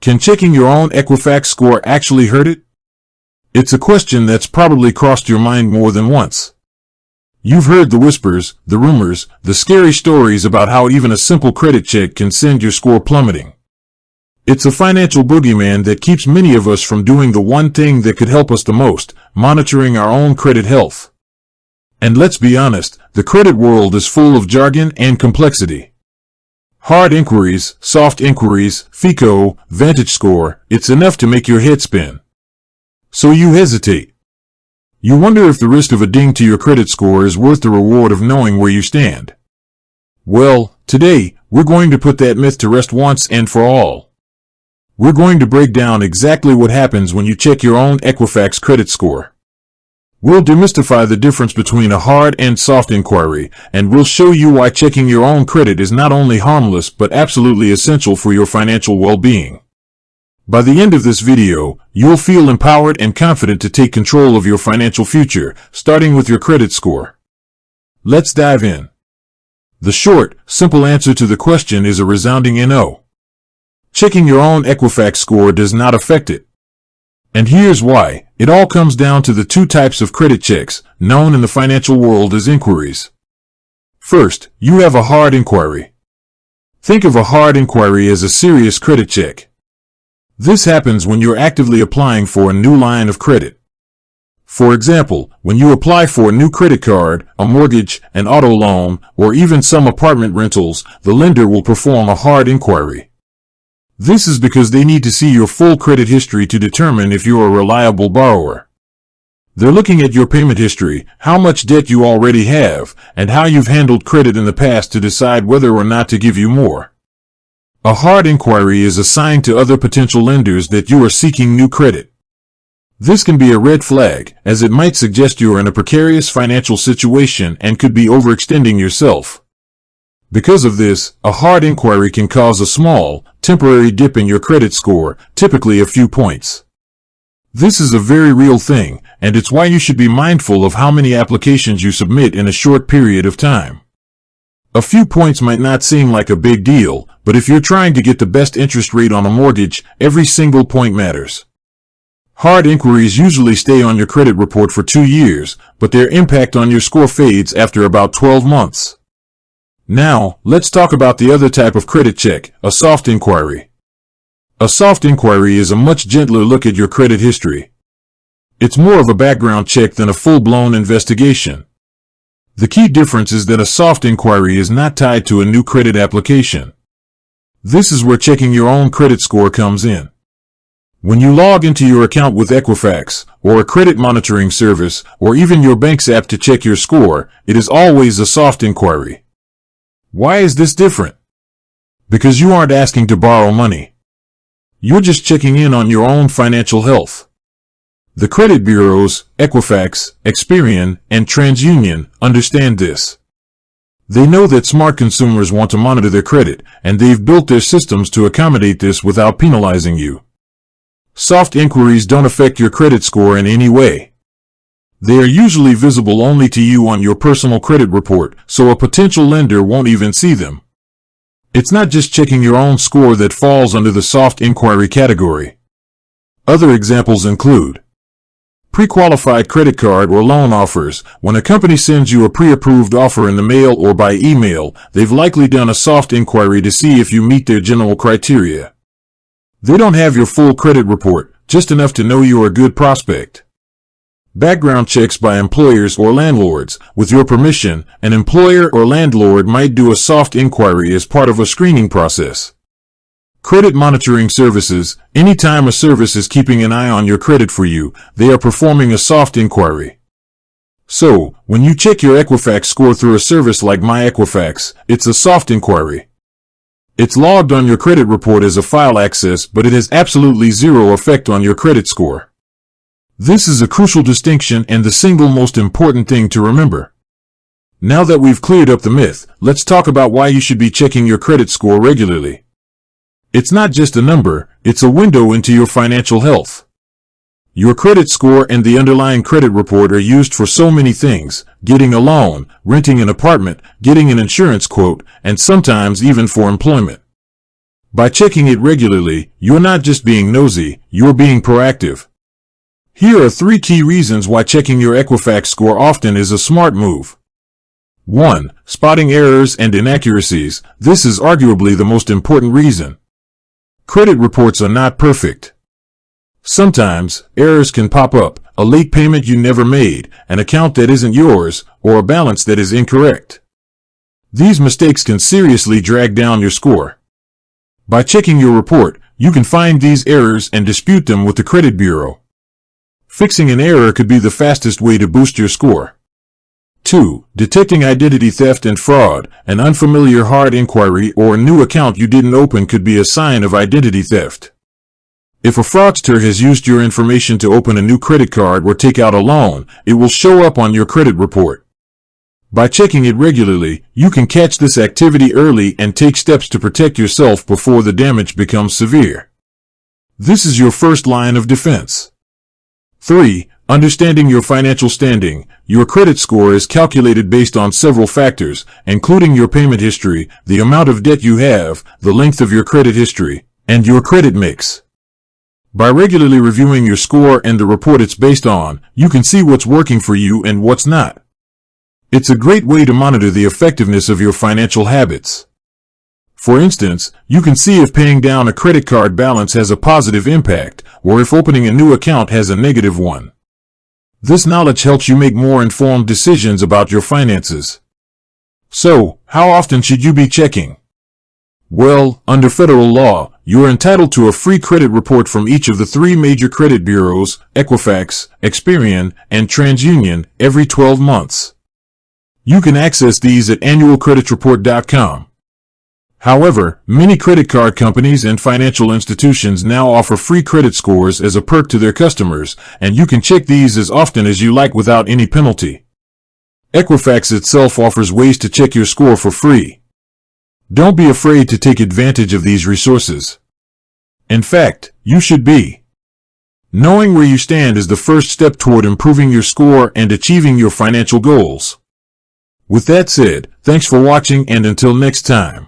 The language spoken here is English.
Can checking your own Equifax score actually hurt it? It's a question that's probably crossed your mind more than once. You've heard the whispers, the rumors, the scary stories about how even a simple credit check can send your score plummeting. It's a financial boogeyman that keeps many of us from doing the one thing that could help us the most, monitoring our own credit health. And let's be honest, the credit world is full of jargon and complexity. Hard inquiries, soft inquiries, FICO, Vantage Score, it's enough to make your head spin. So you hesitate. You wonder if the risk of a ding to your credit score is worth the reward of knowing where you stand. Well, today, we're going to put that myth to rest once and for all. We're going to break down exactly what happens when you check your own Equifax credit score. We'll demystify the difference between a hard and soft inquiry, and we'll show you why checking your own credit is not only harmless but absolutely essential for your financial well-being. By the end of this video, you'll feel empowered and confident to take control of your financial future, starting with your credit score. Let's dive in. The short, simple answer to the question is a resounding no. Checking your own Equifax score does not affect it. And here's why. It all comes down to the two types of credit checks, known in the financial world as inquiries. First, you have a hard inquiry. Think of a hard inquiry as a serious credit check. This happens when you're actively applying for a new line of credit. For example, when you apply for a new credit card, a mortgage, an auto loan, or even some apartment rentals, the lender will perform a hard inquiry. This is because they need to see your full credit history to determine if you're a reliable borrower. They're looking at your payment history, how much debt you already have, and how you've handled credit in the past to decide whether or not to give you more. A hard inquiry is a sign to other potential lenders that you are seeking new credit. This can be a red flag, as it might suggest you are in a precarious financial situation and could be overextending yourself. Because of this, a hard inquiry can cause a small, temporary dip in your credit score, typically a few points. This is a very real thing, and it's why you should be mindful of how many applications you submit in a short period of time. A few points might not seem like a big deal, but if you're trying to get the best interest rate on a mortgage, every single point matters. Hard inquiries usually stay on your credit report for 2 years, but their impact on your score fades after about 12 months. Now, let's talk about the other type of credit check, a soft inquiry. A soft inquiry is a much gentler look at your credit history. It's more of a background check than a full-blown investigation. The key difference is that a soft inquiry is not tied to a new credit application. This is where checking your own credit score comes in. When you log into your account with Equifax, or a credit monitoring service, or even your bank's app to check your score, it is always a soft inquiry. Why is this different? Because you aren't asking to borrow money. You're just checking in on your own financial health. The credit bureaus, Equifax, Experian, and TransUnion, understand this. They know that smart consumers want to monitor their credit, and they've built their systems to accommodate this without penalizing you. Soft inquiries don't affect your credit score in any way. They are usually visible only to you on your personal credit report, so a potential lender won't even see them. It's not just checking your own score that falls under the soft inquiry category. Other examples include pre-qualified credit card or loan offers. When a company sends you a pre-approved offer in the mail or by email, they've likely done a soft inquiry to see if you meet their general criteria. They don't have your full credit report, just enough to know you're a good prospect. Background checks by employers or landlords. With your permission, an employer or landlord might do a soft inquiry as part of a screening process. Credit monitoring services. Anytime a service is keeping an eye on your credit for you, they are performing a soft inquiry. So, when you check your Equifax score through a service like My Equifax, it's a soft inquiry. It's logged on your credit report as a file access, but it has absolutely zero effect on your credit score. This is a crucial distinction and the single most important thing to remember. Now that we've cleared up the myth, let's talk about why you should be checking your credit score regularly. It's not just a number, it's a window into your financial health. Your credit score and the underlying credit report are used for so many things: getting a loan, renting an apartment, getting an insurance quote, and sometimes even for employment. By checking it regularly, you're not just being nosy, you're being proactive. Here are 3 key reasons why checking your Equifax score often is a smart move. 1. Spotting errors and inaccuracies. This is arguably the most important reason. Credit reports are not perfect. Sometimes, errors can pop up: a late payment you never made, an account that isn't yours, or a balance that is incorrect. These mistakes can seriously drag down your score. By checking your report, you can find these errors and dispute them with the credit bureau. Fixing an error could be the fastest way to boost your score. 2. Detecting identity theft and fraud. An unfamiliar hard inquiry or a new account you didn't open could be a sign of identity theft. If a fraudster has used your information to open a new credit card or take out a loan, it will show up on your credit report. By checking it regularly, you can catch this activity early and take steps to protect yourself before the damage becomes severe. This is your first line of defense. 3. Understanding your financial standing. Your credit score is calculated based on several factors, including your payment history, the amount of debt you have, the length of your credit history, and your credit mix. By regularly reviewing your score and the report it's based on, you can see what's working for you and what's not. It's a great way to monitor the effectiveness of your financial habits. For instance, you can see if paying down a credit card balance has a positive impact, or if opening a new account has a negative one. This knowledge helps you make more informed decisions about your finances. So, how often should you be checking? Well, under federal law, you are entitled to a free credit report from each of the 3 major credit bureaus, Equifax, Experian, and TransUnion, every 12 months. You can access these at annualcreditreport.com. However, many credit card companies and financial institutions now offer free credit scores as a perk to their customers, and you can check these as often as you like without any penalty. Equifax itself offers ways to check your score for free. Don't be afraid to take advantage of these resources. In fact, you should be. Knowing where you stand is the first step toward improving your score and achieving your financial goals. With that said, thanks for watching, and until next time.